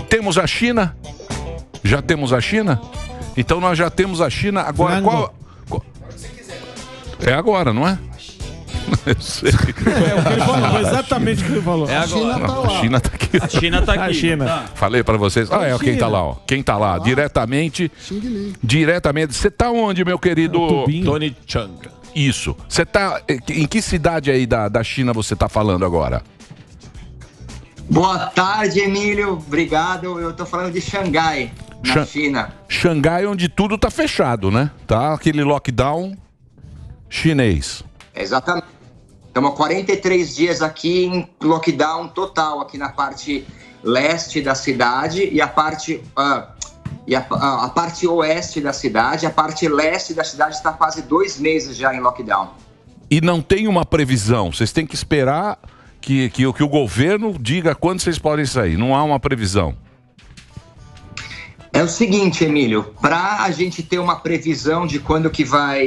Temos a China? Já temos a China? Então nós já temos a China. Agora qual... É agora, não é? Eu sei. É o que ele falou, exatamente o que ele falou. É agora. A China tá aqui. A China tá aqui. A China. Tá. Falei pra vocês. Ah, é quem tá lá, ó. Quem tá lá, diretamente. Diretamente. Você tá onde, meu querido? Tony Chang. Isso. Você tá. Em que cidade aí da China você tá falando agora? Boa tarde, Emílio. Obrigado. Eu tô falando de Xangai, na China. Xangai, onde tudo tá fechado, né? Tá aquele lockdown chinês. Exatamente. Estamos há 43 dias aqui em lockdown total, aqui na parte leste da cidade e a parte, a parte oeste da cidade. A parte leste da cidade está quase 2 meses já em lockdown. E não tem uma previsão. Vocês têm que esperar que o governo diga quando vocês podem sair. Não há uma previsão. É o seguinte, Emílio, para a gente ter uma previsão de quando que vai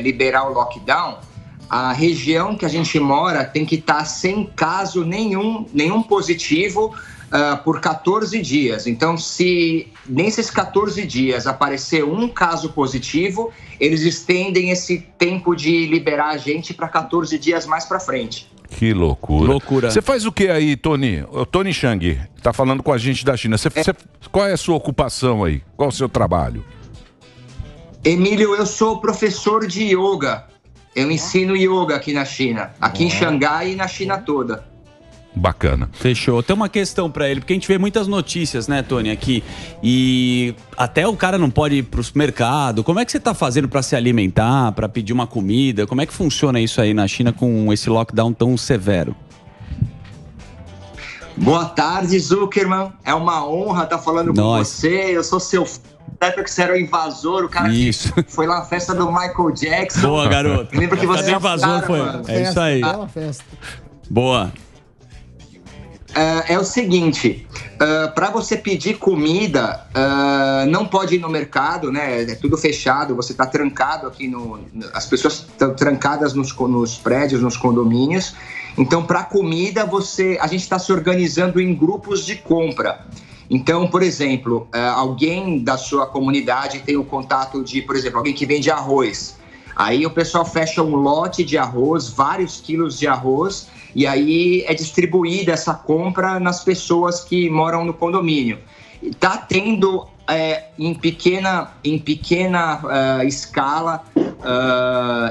liberar o lockdown, a região que a gente mora tem que estar sem caso nenhum positivo por 14 dias. Então, se nesses 14 dias aparecer um caso positivo, eles estendem esse tempo de liberar a gente para 14 dias mais para frente. Que loucura. Você faz o que aí, Tony? O Tony Chang tá falando com a gente da China. Qual é a sua ocupação aí? Qual é o seu trabalho? Emílio, eu sou professor de yoga. Eu ensino yoga aqui na China. Aqui em Xangai e na China toda. Bacana. Fechou. Tem uma questão pra ele, porque a gente vê muitas notícias, né, Tony, aqui. E até o cara não pode ir pro supermercado. Como é que você tá fazendo pra se alimentar, pra pedir uma comida? Como é que funciona isso aí na China com esse lockdown tão severo? Boa tarde, Zuckerman. É uma honra estar falando com você. Eu sou seu fã. Na época que você era o invasor, o cara que foi lá na festa do Michael Jackson. Boa, garoto. Eu lembro que você invasor foi. É isso aí. Boa. É o seguinte, para você pedir comida, não pode ir no mercado, né? É tudo fechado, você está trancado aqui as pessoas estão trancadas nos prédios, nos condomínios. Então, para comida, a gente está se organizando em grupos de compra. Então, por exemplo, alguém da sua comunidade tem o contato de, por exemplo, alguém que vende arroz. Aí o pessoal fecha um lote de arroz, vários quilos de arroz, e aí é distribuída essa compra nas pessoas que moram no condomínio. Está tendo em pequena escala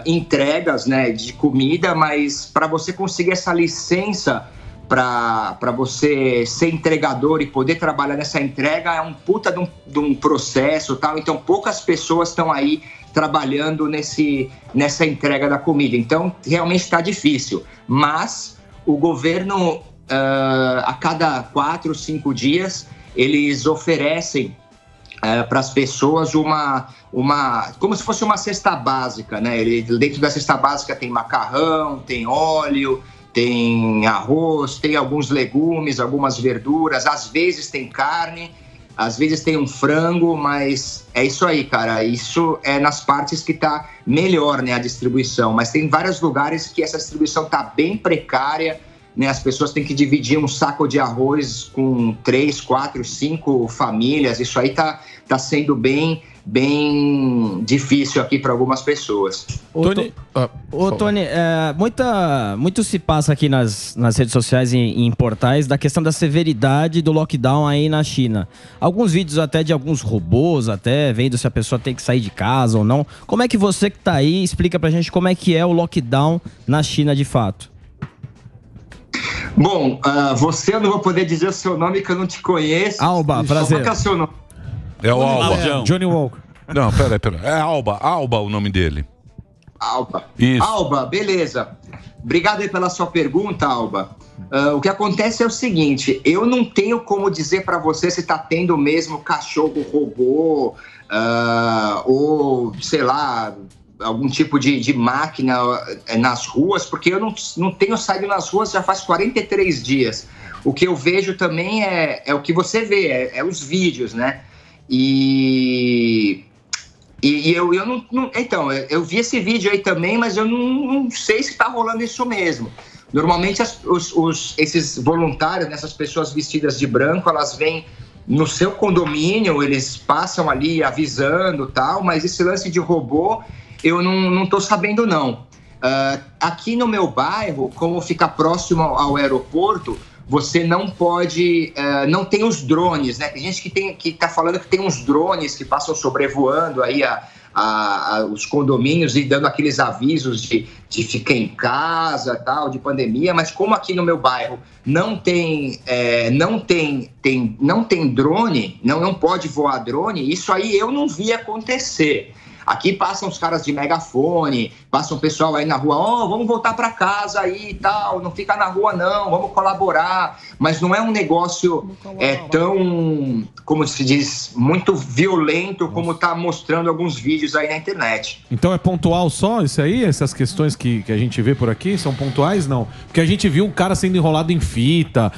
entregas, né, de comida, mas para você conseguir essa licença para você ser entregador e poder trabalhar nessa entrega é um puta de um processo, tal. Então poucas pessoas estão aí trabalhando nessa entrega da comida. Então realmente está difícil, mas o governo a cada 4 ou 5 dias eles oferecem para as pessoas como se fosse uma cesta básica, né? Dentro da cesta básica tem macarrão, tem óleo, tem arroz, tem alguns legumes, algumas verduras, às vezes tem carne, às vezes tem um frango, mas é isso aí, cara. Isso é nas partes que tá melhor, né, a distribuição. Mas tem vários lugares que essa distribuição tá bem precária, né? As pessoas têm que dividir um saco de arroz com 3, 4, 5 famílias. Isso aí tá sendo bem difícil aqui para algumas pessoas. Tony, muito se passa aqui nas redes sociais e em portais da questão da severidade do lockdown aí na China. Alguns vídeos até de alguns robôs, até vendo se a pessoa tem que sair de casa ou não. Como é que você que tá aí explica pra gente como é que é o lockdown na China de fato? Bom, eu não vou poder dizer o seu nome que eu não te conheço. Alba, prazer. Qual que é o seu nome? É o Alba. Johnny Walker. Não, peraí. É Alba o nome dele. Alba. Isso. Alba, beleza. Obrigado aí pela sua pergunta, Alba. O que acontece é o seguinte, eu não tenho como dizer para você se tá tendo mesmo cachorro robô ou, sei lá, algum tipo de máquina nas ruas, porque eu não tenho saído nas ruas já faz 43 dias. O que eu vejo também é o que você vê, é os vídeos, né? E eu não... Então, eu vi esse vídeo aí também, mas eu não sei se tá rolando isso mesmo. Normalmente esses voluntários, essas pessoas vestidas de branco, elas vêm no seu condomínio, eles passam ali avisando tal, mas esse lance de robô eu não estou sabendo não. Aqui no meu bairro, como fica próximo ao aeroporto, você não pode, não tem os drones, né? Tem gente que tá falando que tem uns drones que passam sobrevoando aí os condomínios e dando aqueles avisos de ficar em casa, tal, de pandemia, mas como aqui no meu bairro não tem drone, não pode voar drone, isso aí eu não vi acontecer. Aqui passam os caras de megafone, passa um pessoal aí na rua, vamos voltar para casa aí e tal, não fica na rua não, vamos colaborar. Mas não é um negócio tão, como se diz, muito violento como está mostrando alguns vídeos aí na internet. Então é pontual só isso aí? Essas questões que a gente vê por aqui são pontuais? Não. Porque a gente viu um cara sendo enrolado em fita,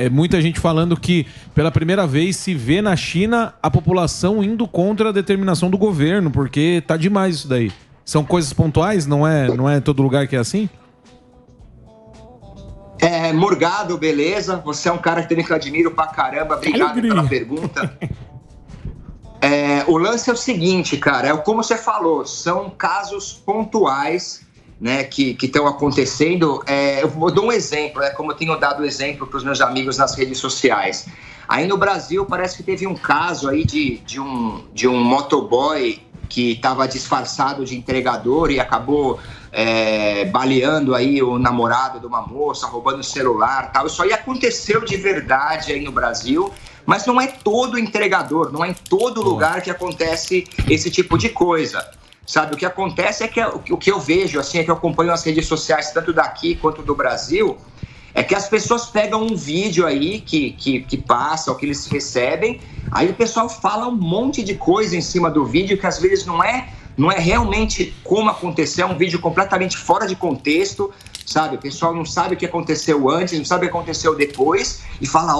muita gente falando que pela primeira vez se vê na China a população indo contra a determinação do governo, porque tá demais isso daí. São coisas pontuais? Não é todo lugar que é assim? Morgado, beleza? Você é um cara que também que eu admiro pra caramba. Obrigado pela pergunta. O lance é o seguinte, cara, como você falou, são casos pontuais, né, que estão acontecendo. Eu dou um exemplo, como eu tenho dado exemplo para os meus amigos nas redes sociais. Aí no Brasil parece que teve um caso aí de um motoboy que estava disfarçado de entregador e acabou baleando aí o namorado de uma moça, roubando o celular e tal. Isso aí aconteceu de verdade aí no Brasil, mas não é todo entregador, não é em todo lugar que acontece esse tipo de coisa. Sabe, o que acontece é que o que eu vejo, assim, é que eu acompanho as redes sociais, tanto daqui quanto do Brasil, é que as pessoas pegam um vídeo aí que passa, ou que eles recebem, aí o pessoal fala um monte de coisa em cima do vídeo que às vezes não é realmente como aconteceu, é um vídeo completamente fora de contexto, sabe? O pessoal não sabe o que aconteceu antes, não sabe o que aconteceu depois e fala,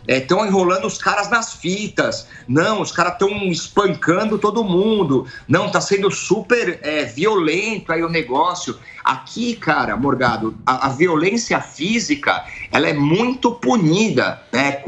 estão enrolando os caras nas fitas, não, os caras estão espancando todo mundo, não, tá sendo super violento aí o negócio. Aqui, cara, Morgado, a violência física, ela é muito punida, né,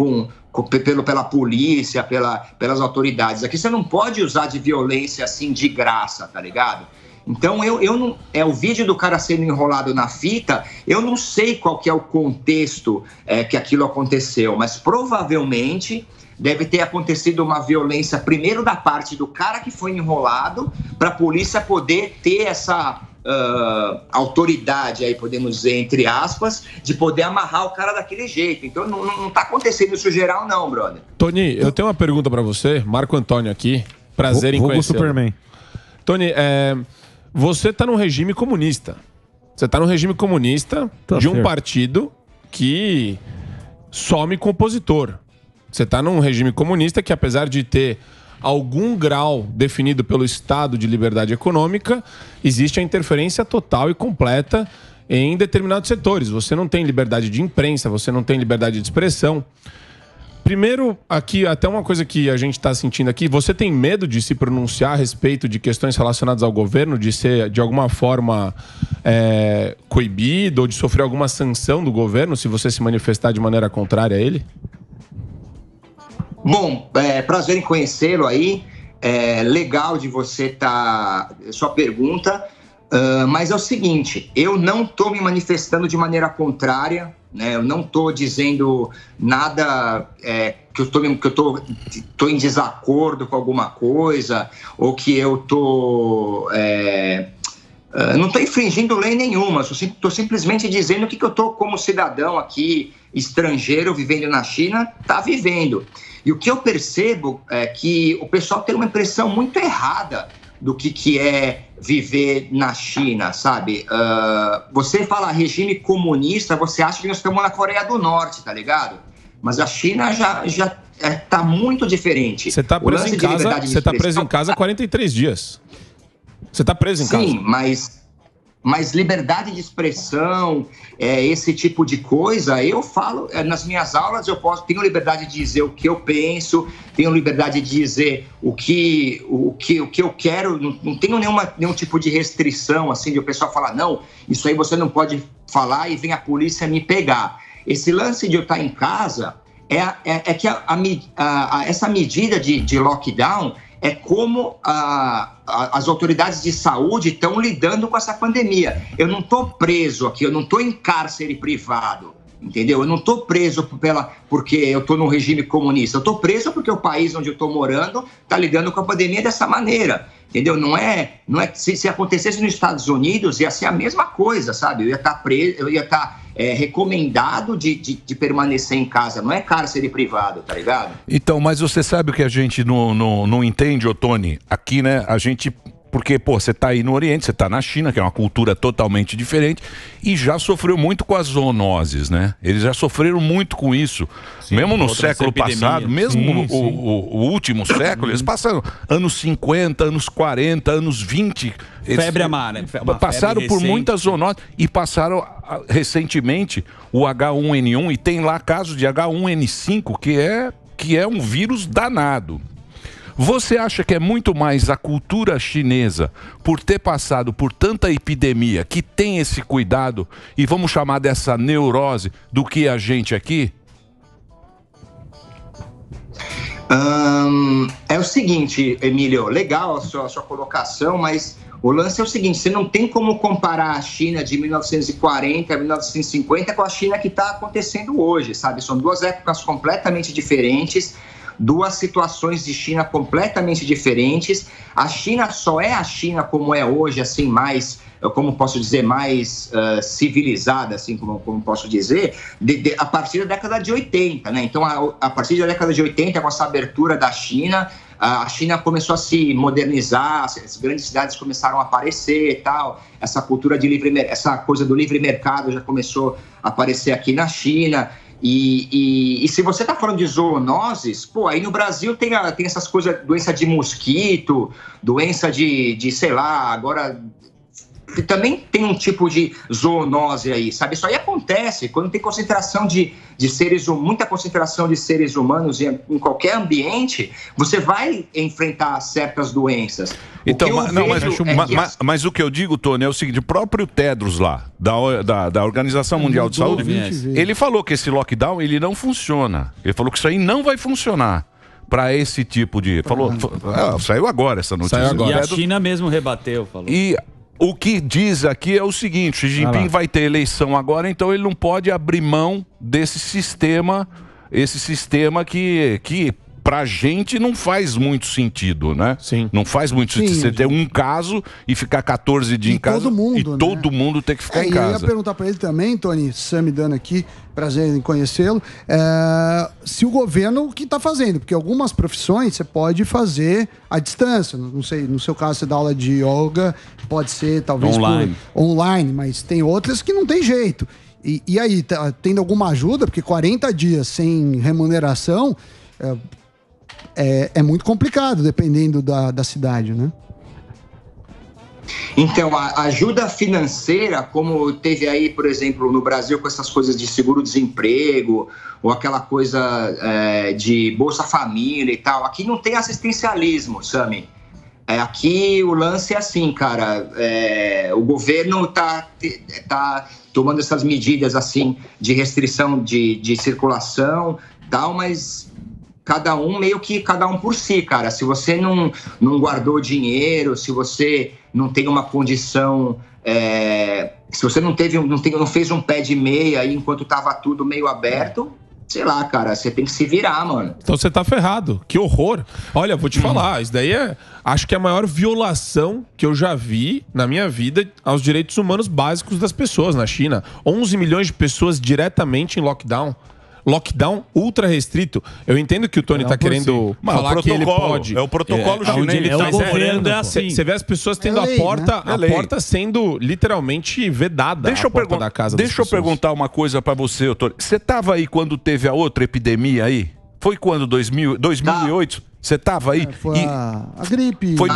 pela polícia, pelas autoridades. Aqui você não pode usar de violência assim de graça, tá ligado? Então eu não, o vídeo do cara sendo enrolado na fita, eu não sei qual que é o contexto que aquilo aconteceu, mas provavelmente deve ter acontecido uma violência primeiro da parte do cara que foi enrolado, para a polícia poder ter essa autoridade aí, podemos dizer, entre aspas, de poder amarrar o cara daquele jeito. Então não tá acontecendo isso geral não, brother. Tony, eu tenho uma pergunta pra você, Marco Antônio aqui, prazer em conhecer. Superman. Tony, você tá num regime comunista. Você tá num regime comunista de um partido que some com opositor. Você tá num regime comunista que, apesar de ter algum grau definido pelo Estado de liberdade econômica, existe a interferência total e completa em determinados setores. Você não tem liberdade de imprensa, você não tem liberdade de expressão. Primeiro, aqui, até uma coisa que a gente está sentindo aqui, você tem medo de se pronunciar a respeito de questões relacionadas ao governo, de ser, de alguma forma, coibido ou de sofrer alguma sanção do governo se você se manifestar de maneira contrária a ele? Bom, prazer em conhecê-lo aí. Legal de você sua pergunta, mas é o seguinte, eu não estou me manifestando de maneira contrária, né? Eu não estou dizendo nada que eu tô em desacordo com alguma coisa, ou que eu estou... não estou infringindo lei nenhuma, estou simplesmente dizendo o que eu estou como cidadão aqui, estrangeiro, vivendo na China, está vivendo. E o que eu percebo é que o pessoal tem uma impressão muito errada do que é viver na China, sabe? Você fala regime comunista, você acha que nós estamos na Coreia do Norte, tá ligado? Mas a China já tá muito diferente. Você tá preso em casa, há 43 dias. Você tá preso em casa? Sim, mas Mas liberdade de expressão, esse tipo de coisa, eu falo, nas minhas aulas tenho liberdade de dizer o que eu penso, tenho liberdade de dizer o que eu quero, não tenho nenhum tipo de restrição, assim, de o pessoal falar, não, isso aí você não pode falar e vem a polícia me pegar. Esse lance de eu estar em casa é que essa medida de lockdown é como as autoridades de saúde estão lidando com essa pandemia. Eu não estou preso aqui, eu não estou em cárcere privado, entendeu? Eu não estou preso porque eu estou num regime comunista. Eu estou preso porque o país onde eu estou morando está lidando com a pandemia dessa maneira, entendeu? Não é se acontecesse nos Estados Unidos, ia ser a mesma coisa, sabe? Eu ia estar preso, eu ia estar recomendado de permanecer em casa, não é cárcere privado, tá ligado? Então, mas você sabe o que a gente não entende, ô Tony? Aqui, né, a gente... Porque, pô, você tá aí no Oriente, você tá na China, que é uma cultura totalmente diferente, e já sofreu muito com as zoonoses, né? Eles já sofreram muito com isso. Sim, mesmo no século passado, mesmo o último século, eles passaram anos 50, anos 40, anos 20. Febre amarela. Passaram por muitas zoonoses e passaram recentemente o H1N1, e tem lá casos de H1N5, que é um vírus danado. Você acha que é muito mais a cultura chinesa, por ter passado por tanta epidemia, que tem esse cuidado, e vamos chamar dessa neurose, do que a gente aqui? É o seguinte, Emílio, legal a sua colocação, mas o lance é o seguinte, você não tem como comparar a China de 1940 a 1950 com a China que está acontecendo hoje, sabe? São duas épocas completamente diferentes, duas situações de China completamente diferentes. A China só é a China como é hoje, assim, mais, como posso dizer, mais civilizada, assim, como posso dizer, a partir da década de 80, né? Então, a partir da década de 80, com essa abertura da China, a China começou a se modernizar, as grandes cidades começaram a aparecer e tal, essa cultura essa coisa do livre mercado já começou a aparecer aqui na China. E se você está falando de zoonoses, pô, aí no Brasil tem essas coisas, doença de mosquito, doença de sei lá, agora também tem um tipo de zoonose aí, sabe? Isso aí acontece quando tem concentração de seres, muita concentração de seres humanos em qualquer ambiente, você vai enfrentar certas doenças. Então, mas o que eu digo, Tony, é o seguinte: o próprio Tedros lá, da Organização Mundial de Saúde, ele falou que esse lockdown ele não funciona. Ele falou que isso aí não vai funcionar para esse tipo de... Saiu agora essa notícia. E a China mesmo rebateu, falou. E o que diz aqui é o seguinte: Xi Jinping vai ter eleição agora, então ele não pode abrir mão desse sistema, que pra gente não faz muito sentido, né? Sim. Não faz muito sentido você ter um caso e ficar 14 dias em casa todo mundo ter que ficar em casa. Eu ia perguntar pra ele também, Tony, Sami dando aqui, prazer em conhecê-lo, se o governo que tá fazendo, porque algumas profissões você pode fazer à distância, não sei, no seu caso você dá aula de yoga, pode ser talvez online, mas tem outras que não tem jeito. E aí, tendo alguma ajuda, porque 40 dias sem remuneração é muito complicado, dependendo da cidade, né? Então, a ajuda financeira, como teve aí, por exemplo, no Brasil, com essas coisas de seguro-desemprego, ou aquela coisa de Bolsa Família e tal, aqui não tem assistencialismo, Sami. Aqui o lance é assim, cara, o governo tá tomando essas medidas assim de restrição de circulação, tal, mas cada um por si, cara. Se você não guardou dinheiro, se você não tem uma condição, se você não fez um pé de meia aí enquanto tava tudo meio aberto, sei lá, cara, você tem que se virar, mano. Então você tá ferrado. Que horror. Olha, vou te falar, isso daí acho que é a maior violação que eu já vi na minha vida aos direitos humanos básicos das pessoas na China. 11 milhões de pessoas diretamente em lockdown. Lockdown ultra restrito. Eu entendo que o Tony tá querendo falar que ele pode. É o protocolo chinês. O governo é assim. Você vê as pessoas tendo a porta sendo literalmente vedada. Deixa eu perguntar uma coisa pra você, Tony. Você tava aí quando teve a outra epidemia aí? Foi quando? 2008? Você tava aí? Foi a gripe. Foi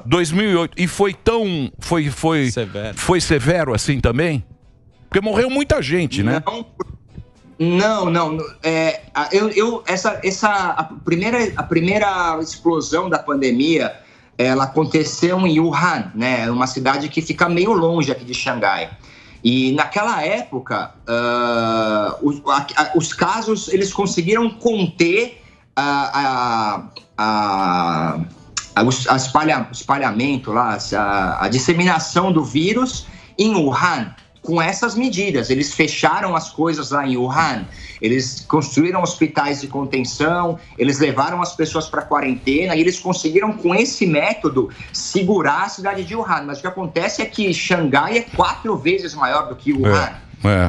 2008. E foi tão... Foi severo assim também? Porque morreu muita gente, né? Não. A primeira explosão da pandemia, ela aconteceu em Wuhan, né? Uma cidade que fica meio longe aqui de Xangai. E naquela época, os casos, eles conseguiram conter o espalhamento lá, a disseminação do vírus em Wuhan. Com essas medidas, eles fecharam as coisas lá em Wuhan, eles construíram hospitais de contenção, eles levaram as pessoas para quarentena e eles conseguiram, com esse método, segurar a cidade de Wuhan. Mas o que acontece é que Xangai é 4 vezes maior do que Wuhan.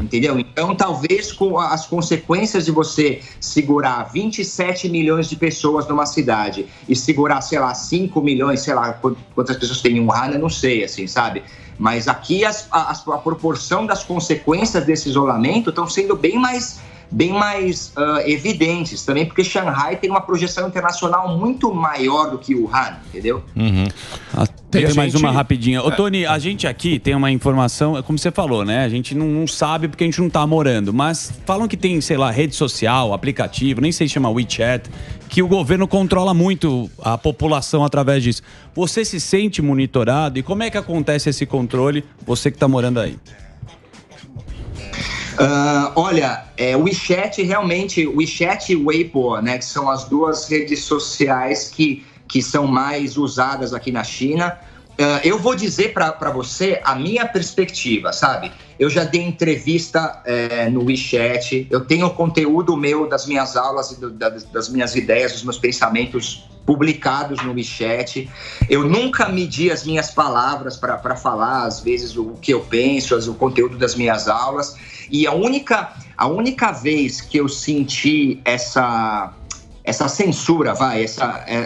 Entendeu? Então, talvez com as consequências de você segurar 27 milhões de pessoas numa cidade e segurar, sei lá, 5 milhões, sei lá quantas pessoas tem em Wuhan, eu não sei, assim, sabe? Mas aqui a proporção das consequências desse isolamento estão sendo bem mais evidentes também, porque Xangai tem uma projeção internacional muito maior do que Wuhan, entendeu? Tem mais uma rapidinha. Ô, Tony, a gente aqui tem uma informação, como você falou, né? A gente não sabe porque a gente não tá morando, mas falam que tem, sei lá, rede social, aplicativo, nem sei se chama WeChat, que o governo controla muito a população através disso. Você se sente monitorado e como é que acontece esse controle, você que tá morando aí? Olha, o WeChat realmente, WeChat e Weibo, né, que são as duas redes sociais que são mais usadas aqui na China. Eu vou dizer para você a minha perspectiva, sabe? Eu já dei entrevista no WeChat, eu tenho conteúdo meu das minhas aulas, das minhas ideias, dos meus pensamentos publicados no WeChat. Eu nunca medi as minhas palavras para falar, às vezes, o que eu penso, o conteúdo das minhas aulas. E a única vez que eu senti essa censura,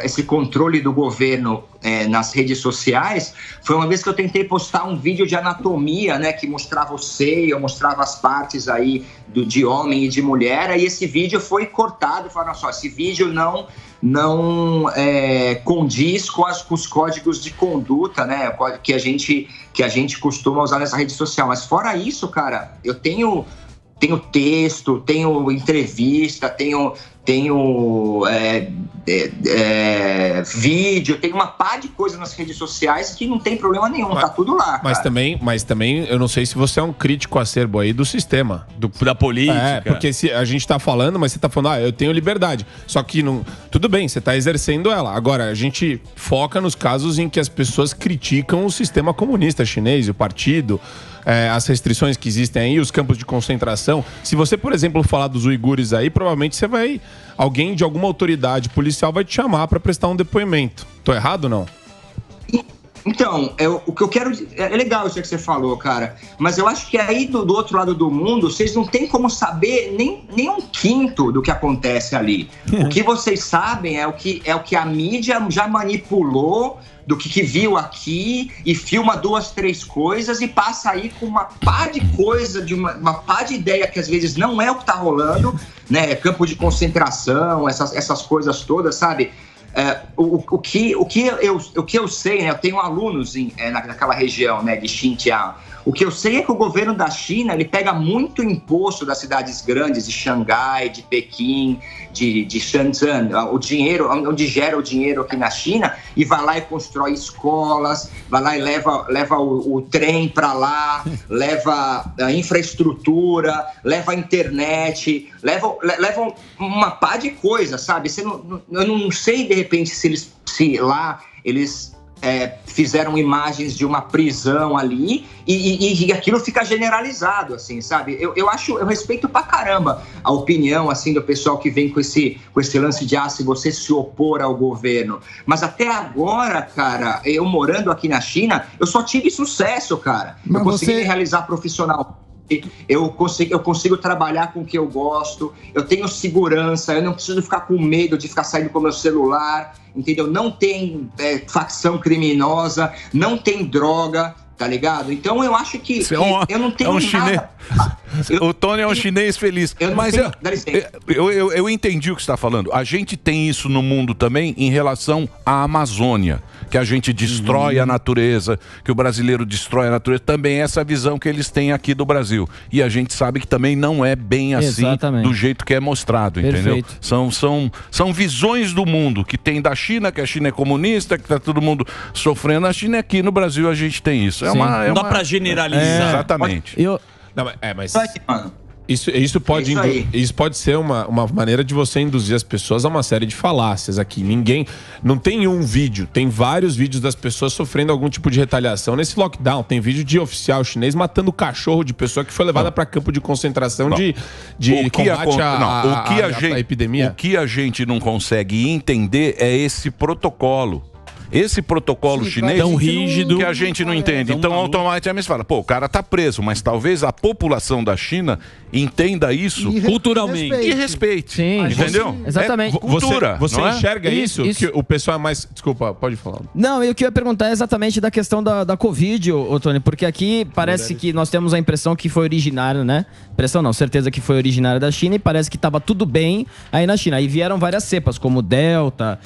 esse controle do governo nas redes sociais, foi uma vez que eu tentei postar um vídeo de anatomia, né, que mostrava o seio, mostrava as partes aí de homem e de mulher, aí esse vídeo foi cortado, falaram só, esse vídeo não condiz com os códigos de conduta, né, que a gente costuma usar nessa rede social. Mas fora isso, cara, eu tenho texto, tenho entrevista, tenho vídeo, tem uma pá de coisa nas redes sociais que não tem problema nenhum, tá tudo lá, mas também, eu não sei se você é um crítico acerbo aí do sistema. Da política. Porque a gente tá falando, mas você tá falando, eu tenho liberdade. Só que não... Tudo bem, você tá exercendo ela. Agora, a gente foca nos casos em que as pessoas criticam o sistema comunista chinês, o partido, as restrições que existem aí, os campos de concentração. Se você, por exemplo, falar dos uigures aí, provavelmente alguém de alguma autoridade policial vai te chamar para prestar um depoimento. Tô errado ou não? Então, o que eu quero... É legal isso que você falou, cara. Mas eu acho que aí do outro lado do mundo, vocês não têm como saber nem um quinto do que acontece ali. O que vocês sabem é o que a mídia já manipulou do que viu aqui e filma 2, 3 coisas e passa aí com uma pá de coisa, uma pá de ideia que às vezes não é o que tá rolando, né? Campo de concentração, essas coisas todas, sabe? O que eu sei, né? Eu tenho alunos naquela região, né, de Xinjiang. O que eu sei é que o governo da China, ele pega muito imposto das cidades grandes, de Xangai, de Pequim, de Shenzhen, o dinheiro, onde gera o dinheiro aqui na China, e vai lá e constrói escolas, vai lá e leva o trem para lá, leva a infraestrutura, leva a internet, leva uma pá de coisa, sabe? Eu não sei, de repente, se lá eles fizeram imagens de uma prisão ali e aquilo fica generalizado, assim, sabe? Eu respeito pra caramba a opinião, assim, do pessoal que vem com esse lance de, se você se opor ao governo. Mas até agora, cara, eu morando aqui na China, eu só tive sucesso, cara. Eu consegui me realizar profissional. Eu consigo trabalhar com o que eu gosto, eu tenho segurança, eu não preciso ficar com medo de ficar saindo com o meu celular, entendeu? Não tem facção criminosa, não tem droga, tá ligado? Então eu acho que eu não tenho nada... O Tony é um chinês feliz. Mas eu entendi o que você está falando. A gente tem isso no mundo também em relação à Amazônia, que a gente destrói a natureza, que o brasileiro destrói a natureza. Também é essa visão que eles têm aqui do Brasil. E a gente sabe que também não é bem assim do jeito que é mostrado, entendeu? São visões do mundo que tem da China, que a China é comunista, que está todo mundo sofrendo. A China aqui no Brasil a gente tem isso. Não dá para generalizar. Exatamente. Mas isso pode ser uma maneira de você induzir as pessoas a uma série de falácias aqui. Não tem um vídeo, tem vários vídeos das pessoas sofrendo algum tipo de retaliação nesse lockdown. Tem vídeo de oficial chinês matando cachorro de pessoa que foi levada para campo de concentração de combate à epidemia. O que a gente não consegue entender é esse protocolo. Esse protocolo chinês tão rígido que a gente não entende. Então, automaticamente fala, pô, o cara tá preso, mas talvez a população da China entenda isso culturalmente e respeite. Sim, entendeu? Exatamente. É cultura. Você enxerga isso? Que o pessoal é mais... Desculpa, pode falar. Não, e o que eu ia perguntar é exatamente da questão da Covid, ô Tony, porque aqui parece que nós temos a impressão que foi originário, né? Impressão não, certeza que foi originário da China e parece que estava tudo bem aí na China. Aí vieram várias cepas, como Delta,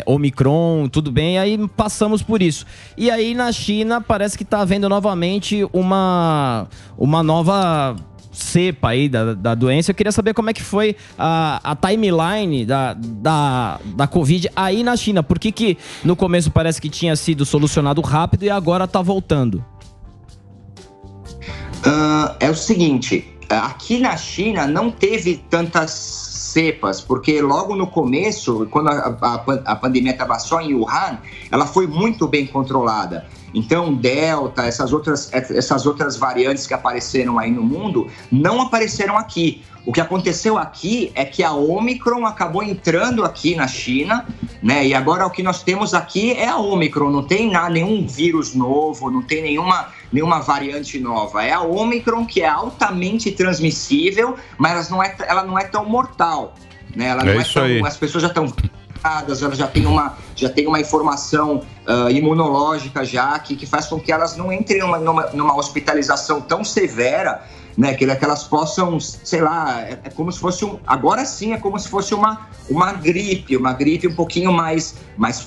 Omicron, tudo bem, aí passamos por isso. E aí na China parece que está havendo novamente uma nova cepa aí da doença. Eu queria saber como é que foi a timeline da Covid aí na China. Por que no começo parece que tinha sido solucionado rápido e agora está voltando? É o seguinte, aqui na China não teve tantas cepas, porque logo no começo, quando a pandemia estava só em Wuhan, ela foi muito bem controlada. Então, Delta, essas outras variantes que apareceram aí no mundo, não apareceram aqui. O que aconteceu aqui é que a Omicron acabou entrando aqui na China, né? E agora o que nós temos aqui é a Omicron, não tem nenhum vírus novo, não tem nenhuma variante nova. É a Omicron, que é altamente transmissível, mas ela não é tão mortal, né? Ela não é tão, as pessoas já estão... Elas já tem uma informação imunológica já que faz com que elas não entrem numa hospitalização tão severa, né, que elas possam, sei lá, é como se fosse agora sim é como se fosse uma gripe um pouquinho mais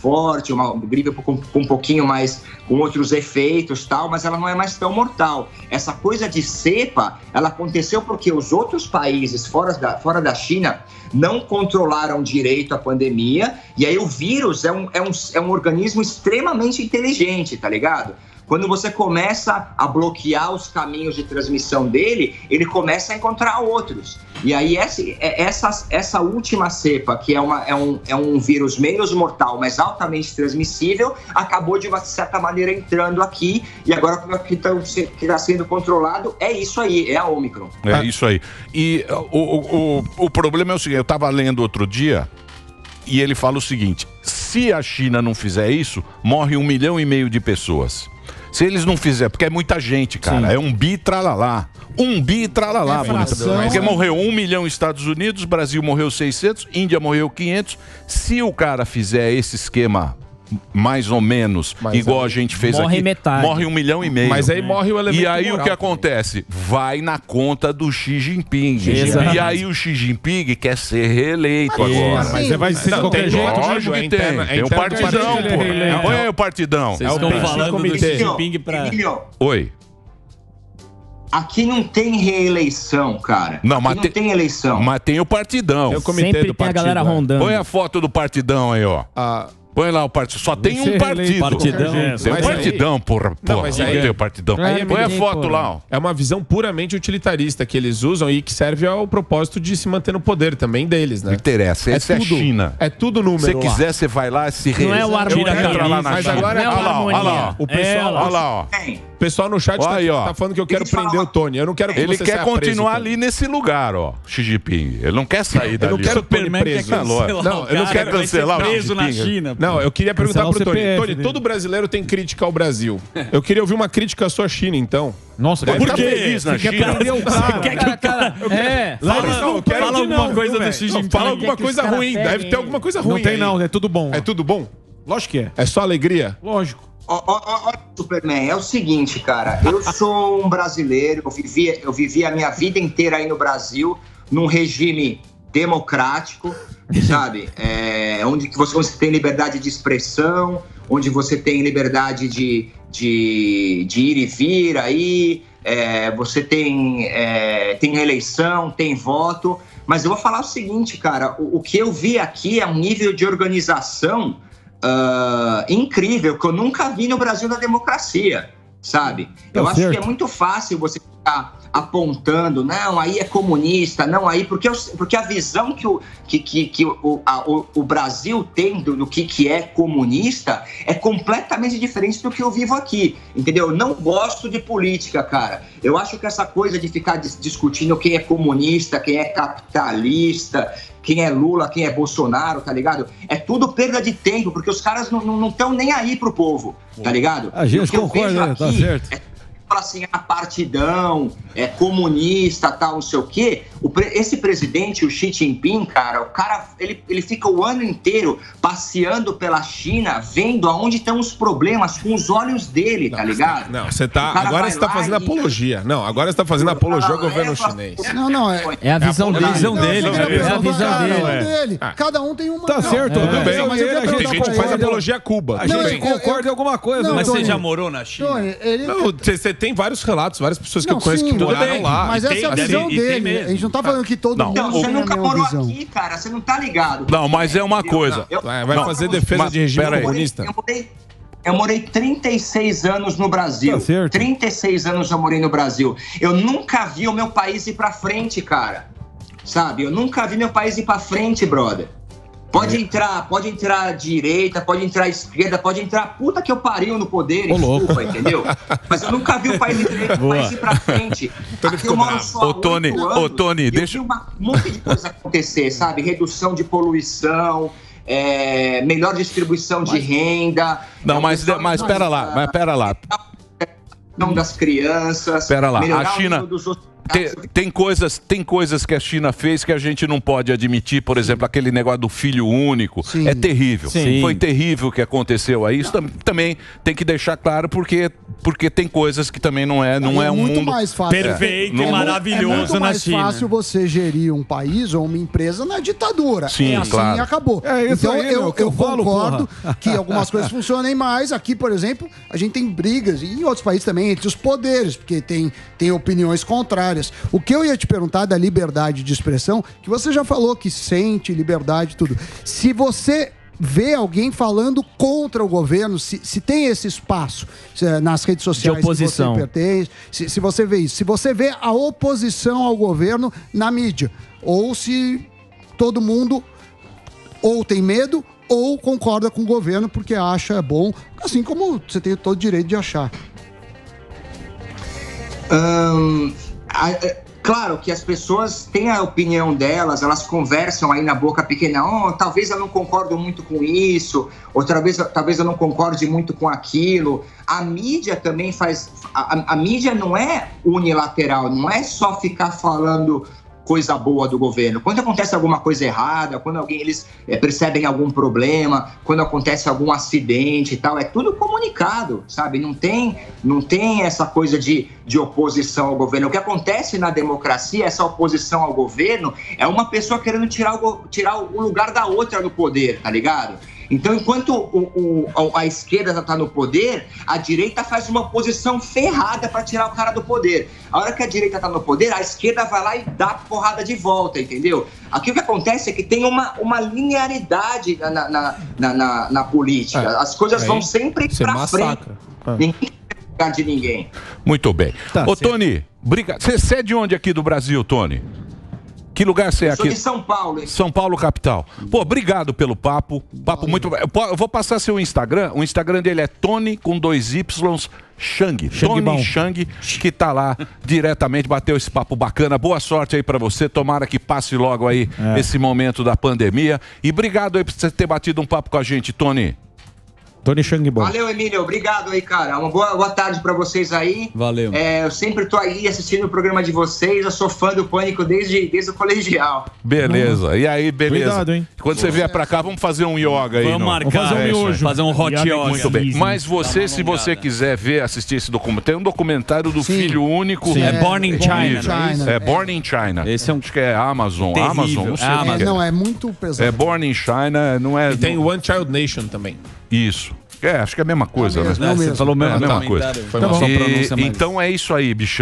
forte, uma gripe com um pouquinho mais, com outros efeitos tal, mas ela não é mais tão mortal. Essa coisa de cepa, ela aconteceu porque os outros países fora da China não controlaram direito a pandemia, e aí o vírus é um organismo extremamente inteligente, tá ligado? Quando você começa a bloquear os caminhos de transmissão dele, ele começa a encontrar outros. E aí essa última cepa, que é um vírus menos mortal, mas altamente transmissível, acabou de uma certa maneira entrando aqui, e agora o que está sendo controlado é isso aí, é a Omicron. É isso aí. E o problema é o seguinte, eu estava lendo outro dia, e ele fala o seguinte, se a China não fizer isso, morre 1,5 milhão de pessoas. Se eles não fizerem, porque é muita gente, cara. Sim. É um bi-tralalá. Porque morreu 1 milhão nos Estados Unidos, Brasil morreu 600, Índia morreu 500. Se o cara fizer esse esquema mais ou menos igual a gente fez aqui, morre 1,5 milhão. Mas aí morre o elemento E aí moral, o que acontece? Vai na conta do Xi Jinping. E aí o Xi Jinping quer ser reeleito agora. Mas vai ser de qualquer jeito. Lógico que tem um partidão, pô. Põe aí o partidão. Vocês estão falando do Xi Jinping pra... Oi. Aqui não tem reeleição, cara. Não, mas não tem eleição. Mas tem o partidão. É o comitê sempre do tem partido, a galera rondando. Põe a foto do partidão aí, ó. Põe lá o partido. Só tem um partido. Partidão. Tem um partidão, porra. Mas aí tem o partidão. Põe a foto lá, ó. É uma visão puramente utilitarista que eles usam e que serve ao propósito de se manter no poder também deles, né? Não interessa. Essa é a China. É tudo número. Se você quiser, você vai lá, se Não é o entra lá na mas China. agora Olha lá. O pessoal, olha lá, ó. O pessoal no chat tá falando que eu quero prender o Tony. Eu não quero que ele você quer saia continuar preso, ali nesse lugar, ó. Xi Jinping. Ele não quer sair dali. Eu não quero Tony preso. Não, eu não quero cancelar o preso na China. Não, eu queria perguntar pro Tony. Tony, todo brasileiro tem crítica ao Brasil. Eu queria ouvir uma crítica à sua China, então. Nossa, por que feliz na China? Você quer que o cara... Fala alguma coisa do Xi Jinping. Fala alguma coisa ruim. Deve ter alguma coisa ruim. Não tem não, é tudo bom. É tudo bom? Lógico que é. É só alegria? Lógico. Olha, Superman, é o seguinte, cara. Eu sou um brasileiro, eu vivi a minha vida inteira aí no Brasil, num regime democrático, sabe? Onde você tem liberdade de expressão, onde você tem liberdade de ir e vir aí, você tem eleição, tem voto. Mas eu vou falar o seguinte, cara, o que eu vi aqui é um nível de organização incrível, que eu nunca vi no Brasil da democracia, sabe? Eu acho que é muito fácil você ficar apontando, não, aí é comunista, não, aí... Porque a visão que o Brasil tem do que é comunista é completamente diferente do que eu vivo aqui, entendeu? Eu não gosto de política, cara. Eu acho que essa coisa de ficar discutindo quem é comunista, quem é capitalista, quem é Lula, quem é Bolsonaro, tá ligado? É tudo perda de tempo, porque os caras não estão nem aí pro povo, tá ligado? A gente concorda, né? Tá certo. Fala assim, partidão, comunista, tal, não sei o quê. Esse presidente, o Xi Jinping, cara, o cara, ele fica o ano inteiro passeando pela China, vendo aonde estão os problemas com os olhos dele, tá ligado? Não, você tá... Agora você tá fazendo apologia. Não, agora você tá fazendo apologia ao governo chinês. Não, é a visão dele. É a visão dele. Cada um tem uma... Tá certo, tudo bem. Mas tem gente que faz apologia a Cuba. A gente concorda em alguma coisa. Mas você já morou na China? Não, você tem vários relatos, várias pessoas que eu conheço que moraram lá. Mas essa é a visão dele. A gente não tá falando que todo mundo não, você nunca morou aqui, cara. Você não tá ligado. Não, mas é uma coisa. Vai fazer defesa de regime comunista. Eu morei 36 anos no Brasil. Tá certo. 36 anos eu morei no Brasil. Eu nunca vi o meu país ir pra frente, cara. Sabe? Eu nunca vi meu país ir pra frente, brother. Pode entrar à direita, pode entrar à esquerda, pode entrar a puta que eu pariu no poder, desculpa, entendeu? Mas eu nunca vi o país ir pra frente. Aqui eu moro só há 8 anos. Ô, Tony, deixa... Eu vi um monte de coisa acontecer, sabe? Redução de poluição, melhor distribuição de renda... Não, mas pera lá. Não das crianças... Pera lá, a China... Tem coisas que a China fez que a gente não pode admitir, por exemplo, aquele negócio do filho único. Sim. É terrível. Sim. Foi terrível o que aconteceu aí. Isso também tem que deixar claro, porque tem coisas que também não é um mundo mais fácil. Perfeito e maravilhoso na China. É muito mais fácil você gerir um país ou uma empresa na ditadura. Sim, assim claro. E acabou. Então aí, eu concordo que algumas coisas funcionem mais. Aqui, por exemplo, a gente tem brigas, e em outros países também, entre os poderes, porque tem opiniões contrárias. O que eu ia te perguntar da liberdade de expressão, que você já falou que sente liberdade e tudo. Se você vê alguém falando contra o governo, se tem esse espaço nas redes sociais de oposição. Que você pertence, se você vê isso, se você vê a oposição ao governo na mídia, ou se todo mundo ou tem medo ou concorda com o governo porque acha bom, assim como você tem todo o direito de achar. Claro que as pessoas têm a opinião delas, elas conversam aí na boca pequena, talvez eu não concordo muito com isso, ou talvez eu não concorde muito com aquilo. A mídia também faz... A mídia não é unilateral, não é só ficar falando coisa boa do governo. Quando acontece alguma coisa errada, quando eles percebem algum problema, quando acontece algum acidente e tal, é tudo comunicado, sabe? Não tem essa coisa de oposição ao governo. O que acontece na democracia, essa oposição ao governo, é uma pessoa querendo tirar o lugar da outra no poder, tá ligado? Então, enquanto a esquerda está no poder, a direita faz uma oposição ferrada para tirar o cara do poder. A hora que a direita está no poder, a esquerda vai lá e dá porrada de volta, entendeu? Aqui o que acontece é que tem uma linearidade na política. As coisas vão sempre para frente. Ninguém tem lugar de ninguém. Muito bem. Ô, Tony, obrigado. Você é de onde aqui do Brasil, Tony? Que lugar você é aqui? Sou de São Paulo, hein? São Paulo, capital. Pô, obrigado pelo papo. Papo muito... Eu vou passar seu Instagram. O Instagram dele é Tony, com 2 Ys, Chang. Tony Chang, que tá lá diretamente, bateu esse papo bacana. Boa sorte aí pra você. Tomara que passe logo aí esse momento da pandemia. E obrigado aí por você ter batido um papo com a gente, Tony. Tony Changbon. Valeu, Emílio. Obrigado aí, cara. Uma boa tarde pra vocês aí. Valeu. Eu sempre tô aí assistindo o programa de vocês. Eu sou fã do Pânico desde o colegial. Beleza. E aí, beleza? Cuidado, hein? Quando você vier pra cá, vamos fazer um yoga aí. Vamos marcar. Vamos fazer um miojo. Fazer um hot yoga. Muito bem. Mas você, se você quiser assistir esse documentário, tem um documentário do Filho Único. Sim. É Born in China. É Born in China. Esse é um... Acho que é Amazon. Terrível. Amazon, não sei o que é. Não, é muito pesado. É Born in China, não é... E tem One Child Nation também. Isso. Acho que é a mesma coisa, né? Não mesmo. Você falou mesmo. É a mesma coisa. Foi uma só pronúncia, mas... Então é isso aí, bichão.